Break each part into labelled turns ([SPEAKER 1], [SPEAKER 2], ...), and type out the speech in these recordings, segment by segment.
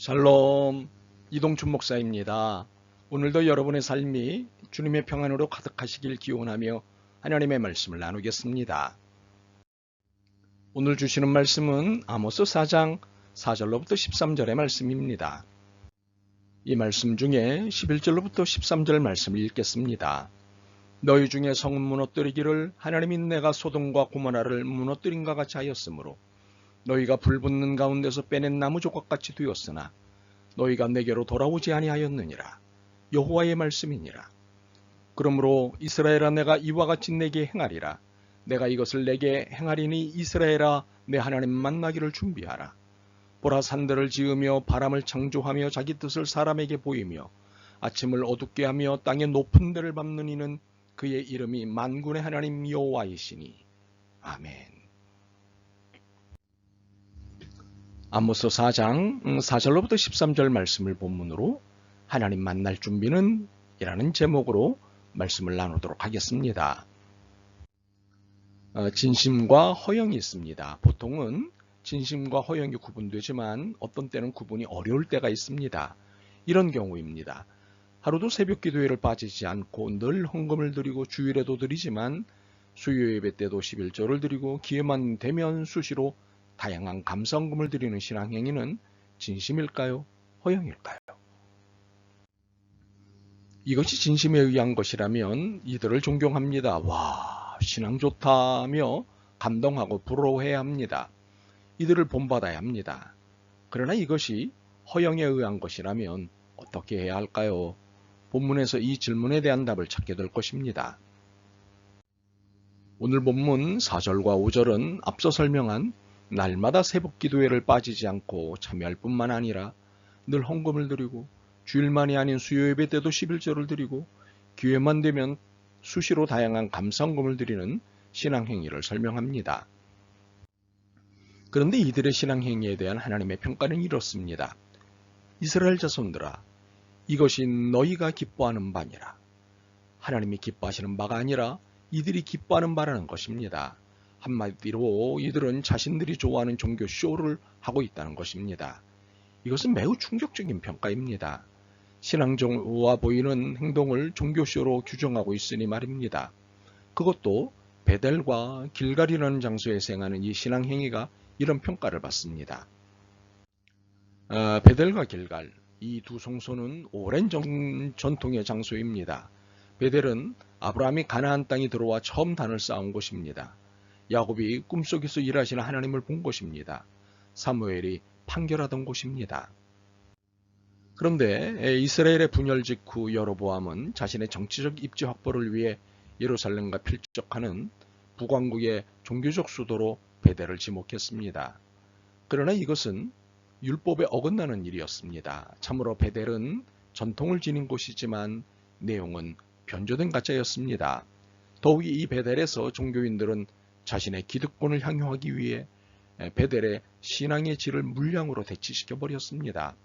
[SPEAKER 1] 샬롬, 이동춘 목사입니다. 오늘도 여러분의 삶이 주님의 평안으로 가득하시길 기원하며 하나님의 말씀을 나누겠습니다. 오늘 주시는 말씀은 아모스 4장 4절로부터 13절의 말씀입니다. 이 말씀 중에 11절로부터 13절 말씀을 읽겠습니다. 너희 중에 성은 무너뜨리기를 하나님이 내가 소돔과 고모라를 무너뜨린과 같이 하였으므로 너희가 불붙는 가운데서 빼낸 나무 조각같이 되었으나 너희가 내게로 돌아오지 아니하였느니라. 여호와의 말씀이니라. 그러므로 이스라엘아, 내가 이와 같이 내게 행하리라. 내가 이것을 내게 행하리니 이스라엘아, 내 하나님 만나기를 준비하라. 보라, 산들을 지으며 바람을 창조하며 자기 뜻을 사람에게 보이며 아침을 어둡게 하며 땅의 높은 데를 밟는 이는 그의 이름이 만군의 하나님 여호와이시니. 아멘. 아모스 4장 4절로부터 13절 말씀을 본문으로 하나님 만날 준비는 이라는 제목으로 말씀을 나누도록 하겠습니다. 진심과 허영이 있습니다. 보통은 진심과 허영이 구분되지만 어떤 때는 구분이 어려울 때가 있습니다. 이런 경우입니다. 하루도 새벽 기도회를 빠지지 않고 늘 헌금을 드리고 주일에도 드리지만 수요 예배 때도 11조를 드리고 기회만 되면 수시로 다양한 감사헌금을 드리는 신앙행위는 진심일까요? 허영일까요? 이것이 진심에 의한 것이라면 이들을 존경합니다. 와, 신앙 좋다며 감동하고 부러워해야 합니다. 이들을 본받아야 합니다. 그러나 이것이 허영에 의한 것이라면 어떻게 해야 할까요? 본문에서 이 질문에 대한 답을 찾게 될 것입니다. 오늘 본문 4절과 5절은 앞서 설명한 날마다 새벽 기도회를 빠지지 않고 참여할 뿐만 아니라 늘 헌금을 드리고 주일만이 아닌 수요 예배 때도 11조를 드리고 기회만 되면 수시로 다양한 감사헌금을 드리는 신앙행위를 설명합니다. 그런데 이들의 신앙행위에 대한 하나님의 평가는 이렇습니다. 이스라엘 자손들아, 이것이 너희가 기뻐하는 바니라. 하나님이 기뻐하시는 바가 아니라 이들이 기뻐하는 바라는 것입니다. 한마디로 이들은 자신들이 좋아하는 종교 쇼를 하고 있다는 것입니다. 이것은 매우 충격적인 평가입니다. 신앙적으로 보이는 행동을 종교쇼로 규정하고 있으니 말입니다. 그것도 베델과 길갈이라는 장소에서 행하는 이 신앙행위가 이런 평가를 받습니다. 베델과 길갈, 이 두 성소는 오랜 전통의 장소입니다. 베델은 아브라함이 가나안 땅에 들어와 처음 단을 쌓은 곳입니다. 야곱이 꿈속에서 일하시는 하나님을 본 곳입니다. 사무엘이 판결하던 곳입니다. 그런데 이스라엘의 분열 직후 여로보암은 자신의 정치적 입지 확보를 위해 예루살렘과 필적하는 북왕국의 종교적 수도로 베델을 지목했습니다. 그러나 이것은 율법에 어긋나는 일이었습니다. 참으로 베델은 전통을 지닌 곳이지만 내용은 변조된 가짜였습니다. 더욱이 이 베델에서 종교인들은 자신의 기득권을 향유하기 위해 베델의 신앙의 질을 물량으로 대치시켜 버렸습니다.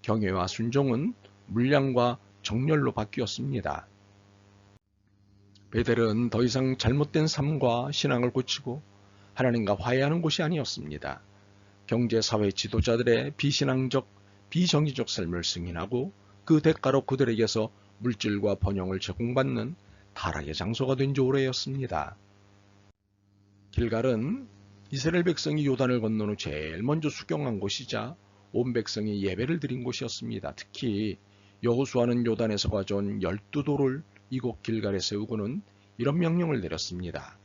[SPEAKER 1] 경외와 순종은 물량과 정열로 바뀌었습니다. 베델은 더 이상 잘못된 삶과 신앙을 고치고 하나님과 화해하는 곳이 아니었습니다. 경제, 사회 지도자들의 비신앙적, 비정의적 삶을 승인하고 그 대가로 그들에게서 물질과 번영을 제공받는 타락의 장소가 된 지 오래였습니다. 길갈은 이스라엘 백성이 요단을 건넌 후 제일 먼저 수경한 곳이자 온 백성이 예배를 드린 곳이었습니다. 특히 여호수아는 요단에서 가져온 12돌을 이곳 길갈에 세우고는 이런 명령을 내렸습니다.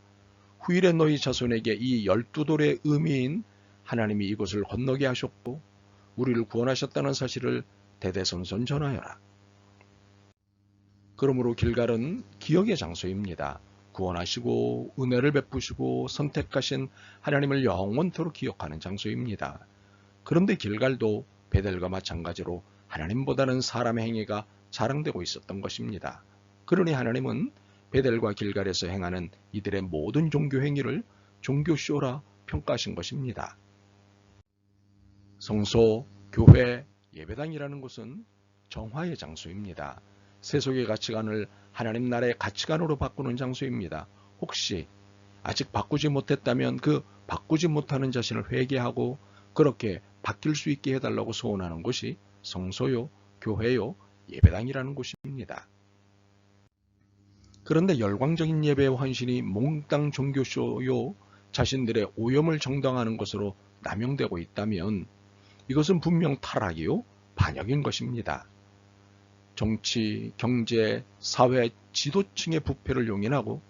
[SPEAKER 1] 후일에 너희 자손에게 이 12돌의 의미인 하나님이 이곳을 건너게 하셨고 우리를 구원하셨다는 사실을 대대손손 전하여라. 그러므로 길갈은 기억의 장소입니다. 구원하시고 은혜를 베푸시고 선택하신 하나님을 영원토록 기억하는 장소입니다. 그런데 길갈도 베델과 마찬가지로 하나님보다는 사람의 행위가 자랑되고 있었던 것입니다. 그러니 하나님은 베델과 길갈에서 행하는 이들의 모든 종교 행위를 종교쇼라 평가하신 것입니다. 성소, 교회, 예배당이라는 곳은 정화의 장소입니다. 세속의 가치관을 하나님 나라의 가치관으로 바꾸는 장소입니다. 혹시 아직 바꾸지 못했다면 그 바꾸지 못하는 자신을 회개하고 그렇게 바뀔 수 있게 해달라고 소원하는 곳이 성소요, 교회요, 예배당이라는 곳입니다. 그런데 열광적인 예배의 헌신이 몽땅 종교쇼요, 자신들의 오염을 정당화하는 것으로 남용되고 있다면 이것은 분명 타락이요, 반역인 것입니다. 정치, 경제, 사회, 지도층의 부패를 용인하고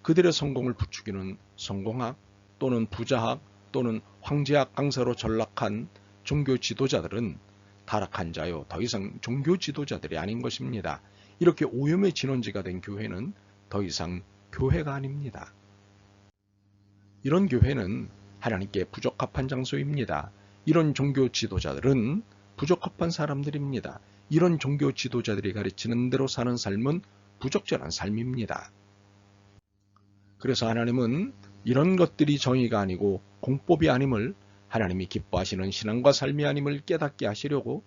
[SPEAKER 1] 그들의 성공을 부추기는 성공학 또는 부자학 또는 황제학 강사로 전락한 종교 지도자들은 타락한 자요, 더 이상 종교 지도자들이 아닌 것입니다. 이렇게 오염의 진원지가 된 교회는 더 이상 교회가 아닙니다. 이런 교회는 하나님께 부적합한 장소입니다. 이런 종교 지도자들은 부적합한 사람들입니다. 이런 종교 지도자들이 가르치는 대로 사는 삶은 부적절한 삶입니다. 그래서 하나님은 이런 것들이 정의가 아니고 공법이 아님을, 하나님이 기뻐하시는 신앙과 삶이 아님을 깨닫게 하시려고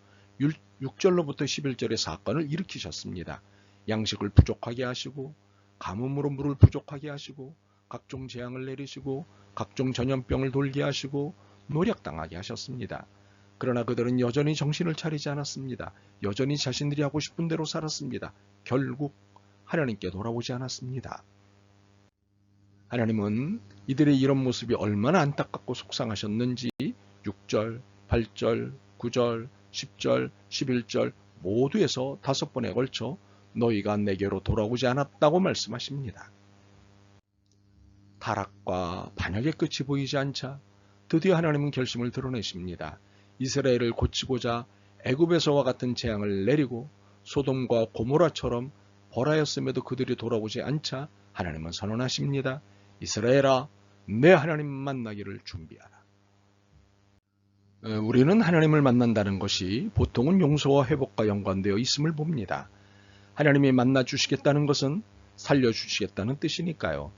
[SPEAKER 1] 6절로부터 11절의 사건을 일으키셨습니다. 양식을 부족하게 하시고 가뭄으로 물을 부족하게 하시고 각종 재앙을 내리시고 각종 전염병을 돌게 하시고 노략당하게 하셨습니다. 그러나 그들은 여전히 정신을 차리지 않았습니다. 여전히 자신들이 하고 싶은 대로 살았습니다. 결국 하나님께 돌아오지 않았습니다. 하나님은 이들의 이런 모습이 얼마나 안타깝고 속상하셨는지 6절, 8절, 9절, 10절, 11절 모두에서 5번에 걸쳐 너희가 내게로 돌아오지 않았다고 말씀하십니다. 타락과 반역의 끝이 보이지 않자 드디어 하나님은 결심을 드러내십니다. 이스라엘을 고치고자 애굽에서와 같은 재앙을 내리고 소돔과 고모라처럼 벌하였음에도 그들이 돌아오지 않자 하나님은 선언하십니다. 이스라엘아, 내 하나님 만나기를 준비하라. 우리는 하나님을 만난다는 것이 보통은 용서와 회복과 연관되어 있음을 봅니다. 하나님이 만나주시겠다는 것은 살려주시겠다는 뜻이니까요.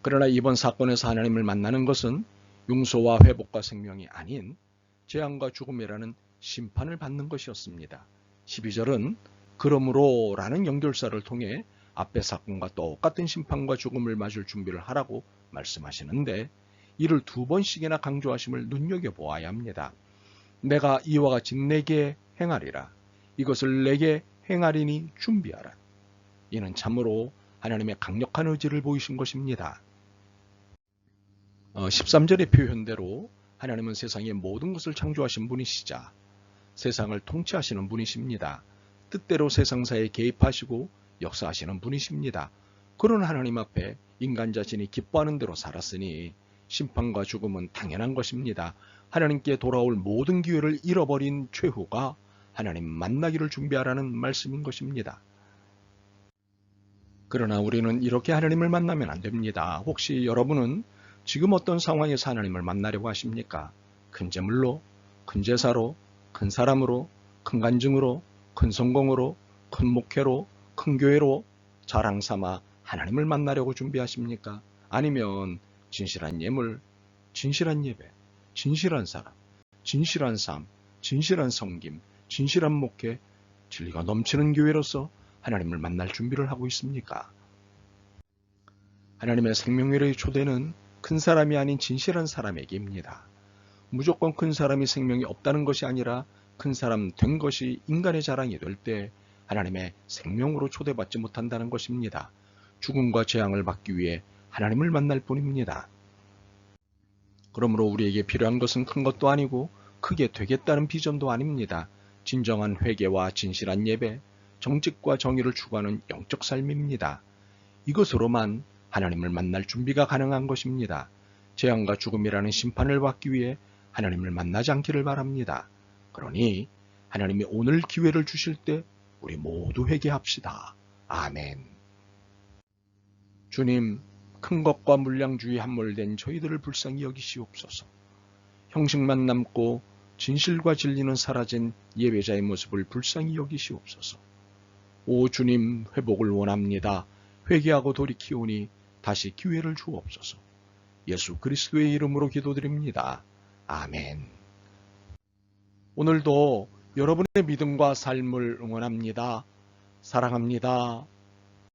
[SPEAKER 1] 그러나 이번 사건에서 하나님을 만나는 것은 용서와 회복과 생명이 아닌 재앙과 죽음이라는 심판을 받는 것이었습니다. 12절은 그러므로 라는 연결사를 통해 앞의 사건과 똑같은 심판과 죽음을 맞을 준비를 하라고 말씀하시는데 이를 2번씩이나 강조하심을 눈여겨보아야 합니다. 내가 이와 같이 내게 행하리라. 이것을 내게 행하리니 준비하라. 이는 참으로 하나님의 강력한 의지를 보이신 것입니다. 13절의 표현대로 하나님은 세상의 모든 것을 창조하신 분이시자 세상을 통치하시는 분이십니다. 뜻대로 세상사에 개입하시고 역사하시는 분이십니다. 그런 하나님 앞에 인간 자신이 기뻐하는 대로 살았으니 심판과 죽음은 당연한 것입니다. 하나님께 돌아올 모든 기회를 잃어버린 최후가 하나님 만나기를 준비하라는 말씀인 것입니다. 그러나 우리는 이렇게 하나님을 만나면 안 됩니다. 혹시 여러분은 지금 어떤 상황에서 하나님을 만나려고 하십니까? 큰 재물로, 큰 제사로, 큰 사람으로, 큰 간증으로, 큰 성공으로, 큰 목회로, 큰 교회로 자랑 삼아 하나님을 만나려고 준비하십니까? 아니면 진실한 예물, 진실한 예배, 진실한 사람, 진실한 삶, 진실한 섬김, 진실한 목회, 진리가 넘치는 교회로서 하나님을 만날 준비를 하고 있습니까? 하나님의 생명회로의 초대는 큰 사람이 아닌 진실한 사람에게입니다. 무조건 큰 사람이 생명이 없다는 것이 아니라 큰 사람 된 것이 인간의 자랑이 될 때 하나님의 생명으로 초대받지 못한다는 것입니다. 죽음과 재앙을 받기 위해 하나님을 만날 뿐입니다. 그러므로 우리에게 필요한 것은 큰 것도 아니고 크게 되겠다는 비전도 아닙니다. 진정한 회개와 진실한 예배, 정직과 정의를 추구하는 영적 삶입니다. 이것으로만 하나님을 만날 준비가 가능한 것입니다. 재앙과 죽음이라는 심판을 받기 위해 하나님을 만나지 않기를 바랍니다. 그러니 하나님이 오늘 기회를 주실 때 우리 모두 회개합시다. 아멘. 주님, 큰 것과 물량주의 함몰된 저희들을 불쌍히 여기시옵소서. 형식만 남고 진실과 진리는 사라진 예배자의 모습을 불쌍히 여기시옵소서. 오 주님, 회복을 원합니다. 회개하고 돌이키오니 다시 기회를 주옵소서. 예수 그리스도의 이름으로 기도드립니다. 아멘. 오늘도 여러분의 믿음과 삶을 응원합니다. 사랑합니다.